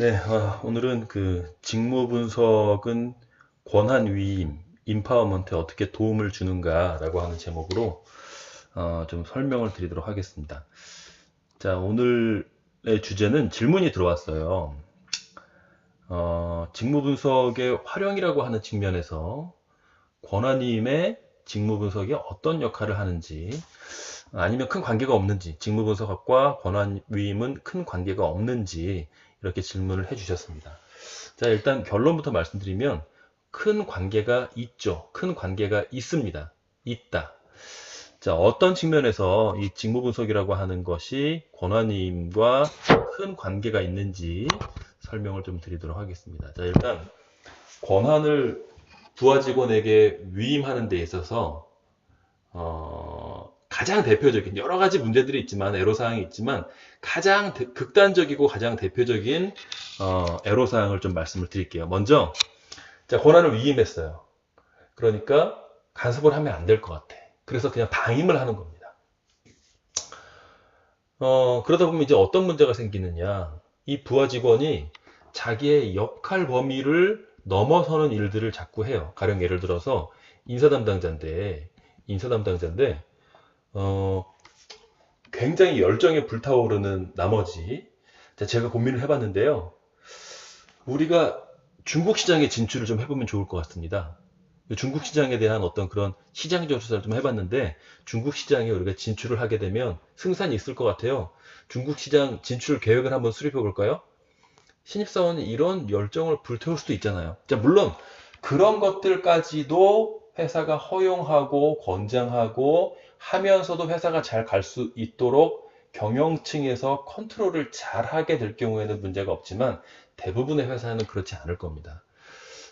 네, 오늘은 그 직무 분석은 권한 위임, 임파워먼트에 어떻게 도움을 주는가라고 하는 제목으로 좀 설명을 드리도록 하겠습니다. 자, 오늘의 주제는 질문이 들어왔어요. 직무 분석의 활용이라고 하는 측면에서 권한 위임의 직무 분석이 어떤 역할을 하는지, 아니면 큰 관계가 없는지, 직무 분석학과 권한 위임은 큰 관계가 없는지 이렇게 질문을 해주셨습니다. 자, 일단 결론부터 말씀드리면 큰 관계가 있죠. 큰 관계가 있습니다. 있다. 자, 어떤 측면에서 이 직무 분석이라고 하는 것이 권한임과 큰 관계가 있는지 설명을 좀 드리도록 하겠습니다. 자, 일단 권한을 부하 직원에게 위임하는 데 있어서 가장 대표적인 여러 가지 문제들이 있지만 애로사항이 있지만 가장 극단적이고 가장 대표적인 애로사항을 좀 말씀을 드릴게요. 먼저 자, 권한을 위임했어요. 그러니까 간섭을 하면 안 될 것 같아. 그래서 그냥 방임을 하는 겁니다. 그러다 보면 이제 어떤 문제가 생기느냐. 이 부하 직원이 자기의 역할 범위를 넘어서는 일들을 자꾸 해요. 가령 예를 들어서 인사 담당자인데, 어, 굉장히 열정에 불타오르는 나머지, 제가 고민을 해봤는데요. 우리가 중국 시장에 진출을 좀 해보면 좋을 것 같습니다. 중국 시장에 대한 어떤 그런 시장 조사를 좀 해봤는데 중국 시장에 우리가 진출을 하게 되면 승산이 있을 것 같아요. 중국 시장 진출 계획을 한번 수립해 볼까요? 신입사원이 이런 열정을 불태울 수도 있잖아요. 자, 물론 그런 것들까지도 회사가 허용하고 권장하고 하면서도 회사가 잘 갈 수 있도록 경영층에서 컨트롤을 잘 하게 될 경우에는 문제가 없지만 대부분의 회사는 그렇지 않을 겁니다.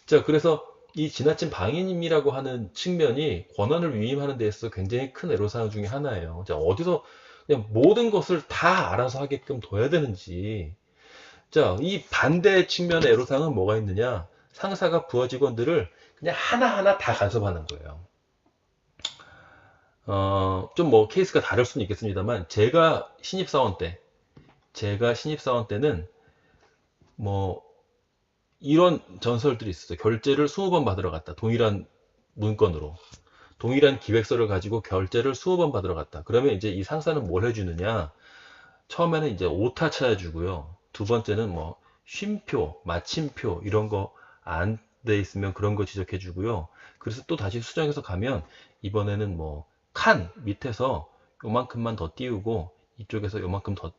자, 그래서 이 지나친 방임이라고 하는 측면이 권한을 위임하는 데 있어서 굉장히 큰 애로사항 중에 하나예요. 자, 어디서 그냥 모든 것을 다 알아서 하게끔 둬야 되는지. 자, 이 반대 측면의 애로사항은 뭐가 있느냐? 상사가 부하 직원들을 그냥 하나하나 다 간섭하는 거예요. 좀 뭐 케이스가 다를 수는 있겠습니다만, 제가 신입사원 때는 뭐 이런 전설들이 있었어요. 결제를 20번 받으러 갔다. 동일한 문건으로. 동일한 기획서를 가지고 결제를 20번 받으러 갔다. 그러면 이제 이 상사는 뭘 해주느냐? 처음에는 이제 오타 찾아주고요. 두 번째는 뭐 쉼표, 마침표 이런 거 안 돼 있으면 그런 거 지적해 주고요. 그래서 또 다시 수정해서 가면 이번에는 뭐 칸 밑에서 요만큼만 더 띄우고 이쪽에서 요만큼 더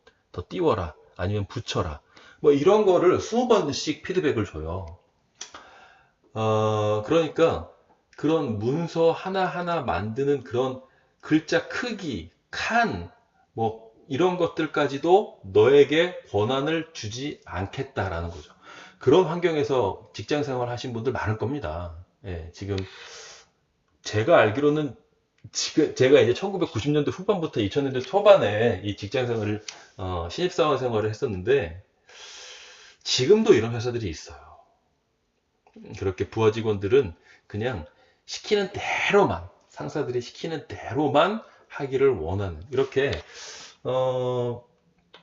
띄워라. 아니면 붙여라. 뭐 이런 거를 20번씩 피드백을 줘요. 그러니까 그런 문서 하나하나 만드는 그런 글자 크기, 칸, 뭐 이런 것들까지도 너에게 권한을 주지 않겠다라는 거죠. 그런 환경에서 직장 생활 하신 분들 많을 겁니다. 예, 지금 제가 알기로는 지금 제가 이제 1990년대 후반부터 2000년대 초반에 이 직장 생활을 신입사원 생활을 했었는데 지금도 이런 회사들이 있어요. 그렇게 부하 직원들은 그냥 시키는 대로만, 상사들이 시키는 대로만 하기를 원하는, 이렇게, 어,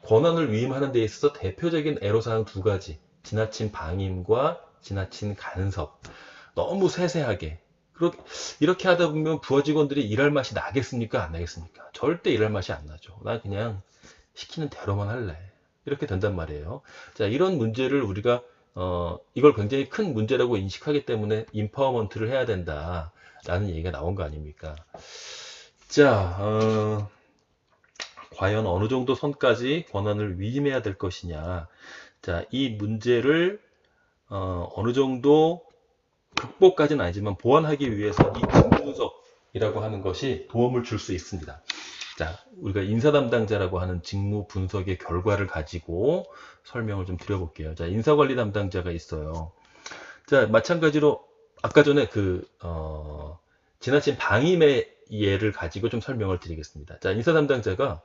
권한을 위임하는 데 있어서 대표적인 애로사항 두 가지. 지나친 방임과 지나친 간섭. 너무 세세하게. 이렇게 하다 보면 부하 직원들이 일할 맛이 나겠습니까? 안 나겠습니까? 절대 일할 맛이 안 나죠. 나 그냥 시키는 대로만 할래. 이렇게 된단 말이에요. 자, 이런 문제를 우리가 이걸 굉장히 큰 문제라고 인식하기 때문에 임파워먼트를 해야 된다라는 얘기가 나온 거 아닙니까? 자, 과연 어느 정도 선까지 권한을 위임해야 될 것이냐? 자, 이 문제를 어느 정도 극복까지는 아니지만 보완하기 위해서 이 직무 분석이라고 하는 것이 도움을 줄 수 있습니다. 자, 우리가 인사 담당자라고 하는 직무 분석의 결과를 가지고 설명을 좀 드려볼게요. 자, 인사관리 담당자가 있어요. 자, 마찬가지로 아까 전에 지나친 방임의 예를 가지고 좀 설명을 드리겠습니다. 자, 인사 담당자가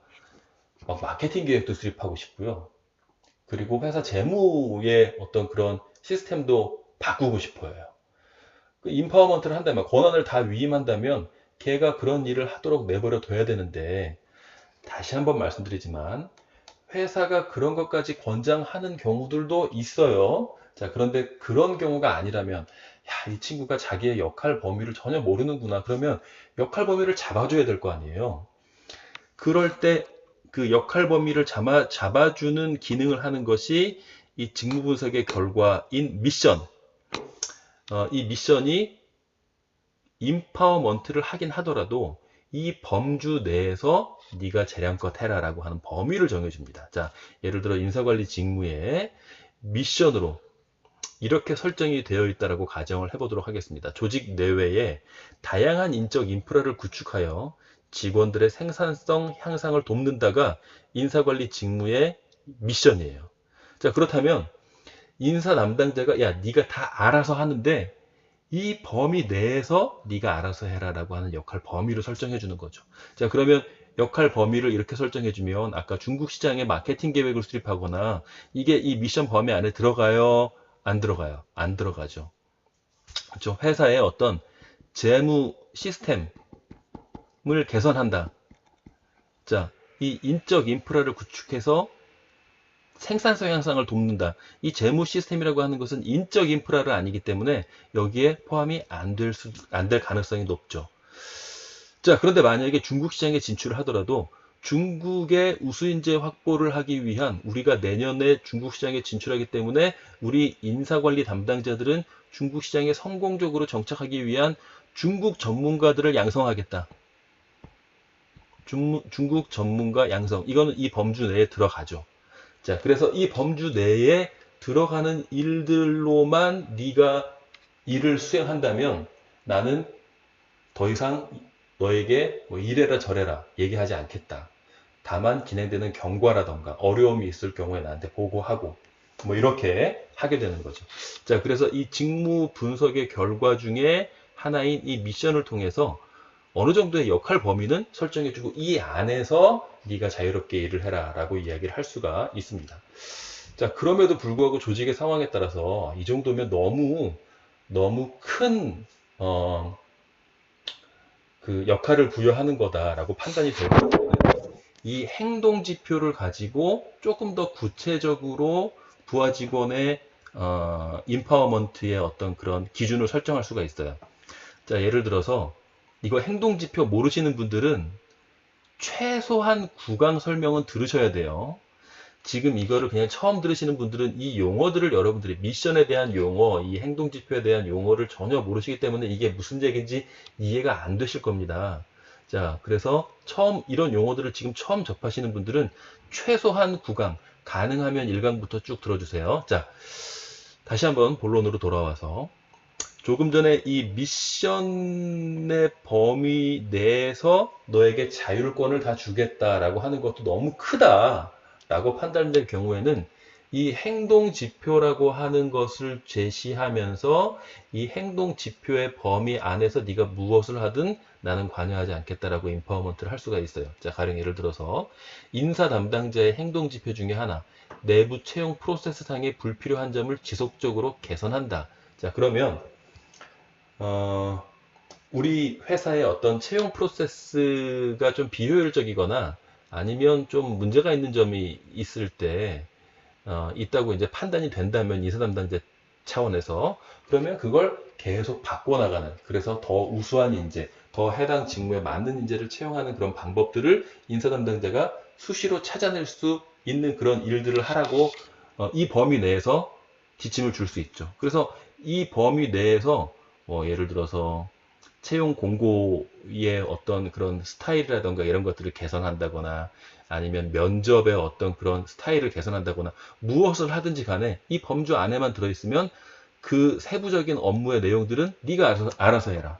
막 마케팅 계획도 수립하고 싶고요. 그리고 회사 재무의 어떤 그런 시스템도 바꾸고 싶어요. 그 임파워먼트를 한다면, 권한을 다 위임한다면 걔가 그런 일을 하도록 내버려 둬야 되는데, 다시 한번 말씀드리지만 회사가 그런 것까지 권장하는 경우들도 있어요. 자, 그런데 그런 경우가 아니라면, 야, 이 친구가 자기의 역할 범위를 전혀 모르는구나. 그러면 역할 범위를 잡아줘야 될 거 아니에요. 그럴 때 그 역할 범위를 잡아주는 기능을 하는 것이 이 직무 분석의 결과인 미션. 이 미션이 임파워먼트를 하긴 하더라도 이 범주 내에서 네가 재량껏 해라라고 하는 범위를 정해줍니다. 자, 예를 들어 인사관리 직무에 미션으로 이렇게 설정이 되어 있다라고 가정을 해보도록 하겠습니다. 조직 내외에 다양한 인적 인프라를 구축하여 직원들의 생산성 향상을 돕는다가 인사관리 직무의 미션이에요. 자, 그렇다면 인사 담당자가 야, 네가 다 알아서 하는데 이 범위 내에서 네가 알아서 해라라고 하는 역할 범위를 설정해 주는 거죠. 자, 그러면 역할 범위를 이렇게 설정해 주면 아까 중국 시장의 마케팅 계획을 수립하거나 이게 이 미션 범위 안에 들어가요? 안 들어가요? 안 들어가죠. 그렇죠? 회사의 어떤 재무 시스템을 개선한다. 자, 이 인적 인프라를 구축해서 생산성 향상을 돕는다. 이 재무 시스템이라고 하는 것은 인적 인프라를 아니기 때문에 여기에 포함이 안 될 가능성이 높죠. 자, 그런데 만약에 중국 시장에 진출을 하더라도 중국의 우수인재 확보를 하기 위한 우리가 내년에 중국 시장에 진출하기 때문에 우리 인사관리 담당자들은 중국 시장에 성공적으로 정착하기 위한 중국 전문가들을 양성하겠다. 중국 전문가 양성. 이거는 이 범주 내에 들어가죠. 자, 그래서 이 범주 내에 들어가는 일들로만 네가 일을 수행한다면 나는 더 이상 너에게 뭐 이래라 저래라 얘기하지 않겠다. 다만 진행되는 경과라던가 어려움이 있을 경우에 나한테 보고하고 뭐 이렇게 하게 되는 거죠. 자, 그래서 이 직무 분석의 결과 중에 하나인 이 미션을 통해서 어느 정도의 역할 범위는 설정해주고 이 안에서 네가 자유롭게 일을 해라 라고 이야기를 할 수가 있습니다. 자, 그럼에도 불구하고 조직의 상황에 따라서 이 정도면 너무 큰 그 역할을 부여하는 거다라고 판단이 될 경우는 이 행동 지표를 가지고 조금 더 구체적으로 부하 직원의 인파워먼트의 어떤 그런 기준을 설정할 수가 있어요. 자, 예를 들어서 이거 행동 지표 모르시는 분들은 최소한 구강 설명은 들으셔야 돼요. 지금 이거를 그냥 처음 들으시는 분들은 이 용어들을 여러분들이 미션에 대한 용어, 이 행동지표에 대한 용어를 전혀 모르시기 때문에 이게 무슨 얘기인지 이해가 안 되실 겁니다. 자, 그래서 이런 용어들을 지금 처음 접하시는 분들은 최소한 9강, 가능하면 1강부터 쭉 들어주세요. 자, 다시 한번 본론으로 돌아와서 조금 전에 이 미션의 범위 내에서 너에게 자율권을 다 주겠다라고 하는 것도 너무 크다라고 판단된 경우에는 이 행동 지표라고 하는 것을 제시하면서 이 행동 지표의 범위 안에서 네가 무엇을 하든 나는 관여하지 않겠다라고 인파워먼트를 할 수가 있어요. 자, 가령 예를 들어서 인사 담당자의 행동 지표 중에 하나, 내부 채용 프로세스상의 불필요한 점을 지속적으로 개선한다. 자, 그러면 우리 회사의 어떤 채용 프로세스가 좀 비효율적이거나 아니면 좀 문제가 있는 점이 있을 때 있다고 이제 판단이 된다면 인사 담당자 차원에서 그러면 그걸 계속 바꿔나가는, 그래서 더 우수한 인재, 더 해당 직무에 맞는 인재를 채용하는 그런 방법들을 인사 담당자가 수시로 찾아낼 수 있는 그런 일들을 하라고 이 범위 내에서 지침을 줄 수 있죠. 그래서 이 범위 내에서 예를 들어서 채용 공고의 어떤 그런 스타일이라던가 이런 것들을 개선한다거나 아니면 면접의 어떤 그런 스타일을 개선한다거나 무엇을 하든지 간에 이 범주 안에만 들어있으면 그 세부적인 업무의 내용들은 네가 알아서 해라.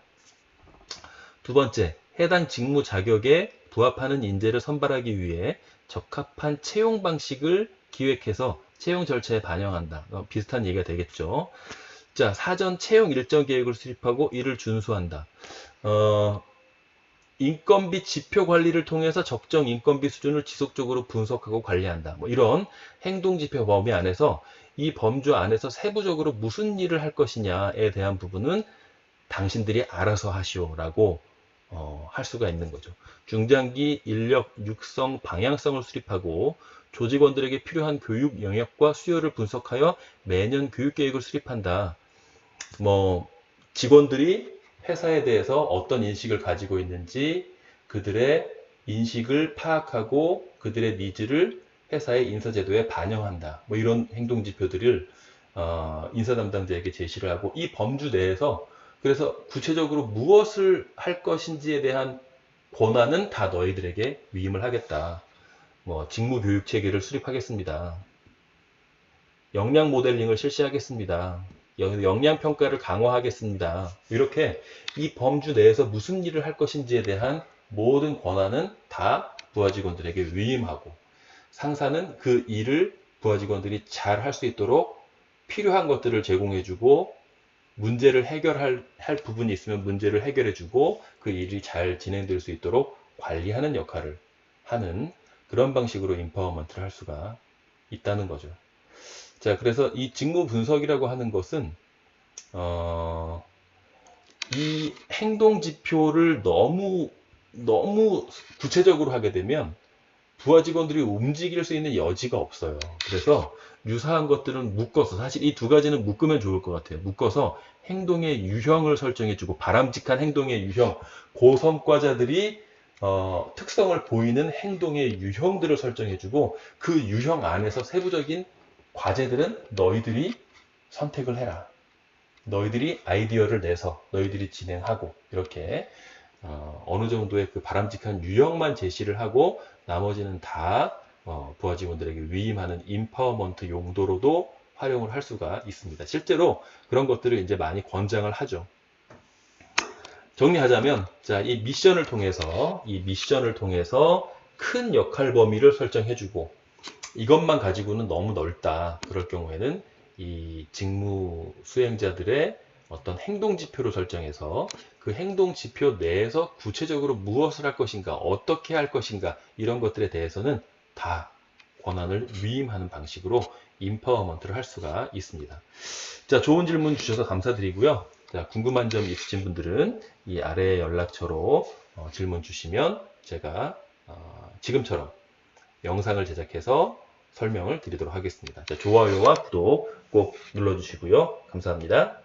두 번째, 해당 직무 자격에 부합하는 인재를 선발하기 위해 적합한 채용 방식을 기획해서 채용 절차에 반영한다. 비슷한 얘기가 되겠죠. 자, 사전 채용 일정 계획을 수립하고 이를 준수한다. 인건비 지표 관리를 통해서 적정 인건비 수준을 지속적으로 분석하고 관리한다. 뭐 이런 행동 지표 범위 안에서 이 범주 안에서 세부적으로 무슨 일을 할 것이냐에 대한 부분은 당신들이 알아서 하시오라고 할 수가 있는 거죠. 중장기 인력 육성 방향성을 수립하고 조직원들에게 필요한 교육 영역과 수요를 분석하여 매년 교육 계획을 수립한다. 뭐 직원들이 회사에 대해서 어떤 인식을 가지고 있는지 그들의 인식을 파악하고 그들의 니즈를 회사의 인사제도에 반영한다. 뭐 이런 행동 지표들을 인사 담당자에게 제시를 하고 이 범주 내에서 그래서 구체적으로 무엇을 할 것인지에 대한 권한은 다 너희들에게 위임을 하겠다. 뭐 직무 교육 체계를 수립하겠습니다. 역량 모델링을 실시하겠습니다. 역량 평가를 강화하겠습니다. 이렇게 이 범주 내에서 무슨 일을 할 것인지에 대한 모든 권한은 다 부하 직원들에게 위임하고 상사는 그 일을 부하 직원들이 잘 할 수 있도록 필요한 것들을 제공해주고 문제를 해결할 부분이 있으면 문제를 해결해주고 그 일이 잘 진행될 수 있도록 관리하는 역할을 하는 그런 방식으로 임파워먼트를 할 수가 있다는 거죠. 자, 그래서 이 직무 분석이라고 하는 것은 이 행동 지표를 너무 구체적으로 하게 되면 부하 직원들이 움직일 수 있는 여지가 없어요. 그래서 유사한 것들은 묶어서 사실 이 두 가지는 묶으면 좋을 것 같아요. 묶어서 행동의 유형을 설정해주고 바람직한 행동의 유형, 고성과자들이 특성을 보이는 행동의 유형들을 설정해주고 그 유형 안에서 세부적인 과제들은 너희들이 선택을 해라. 너희들이 아이디어를 내서 너희들이 진행하고 이렇게 어느 정도의 그 바람직한 유형만 제시를 하고 나머지는 다 부하 직원들에게 위임하는 임파워먼트 용도로도 활용을 할 수가 있습니다. 실제로 그런 것들을 이제 많이 권장을 하죠. 정리하자면 자, 이 미션을 통해서 큰 역할 범위를 설정해주고 이것만 가지고는 너무 넓다. 그럴 경우에는 이 직무 수행자들의 어떤 행동 지표를 설정해서 그 행동 지표 내에서 구체적으로 무엇을 할 것인가, 어떻게 할 것인가 이런 것들에 대해서는 다 권한을 위임하는 방식으로 임파워먼트를 할 수가 있습니다. 자, 좋은 질문 주셔서 감사드리고요. 자, 궁금한 점 있으신 분들은 이 아래 연락처로 질문 주시면 제가 지금처럼 영상을 제작해서 설명을 드리도록 하겠습니다. 자, 좋아요와 구독 꼭 눌러주시고요. 감사합니다.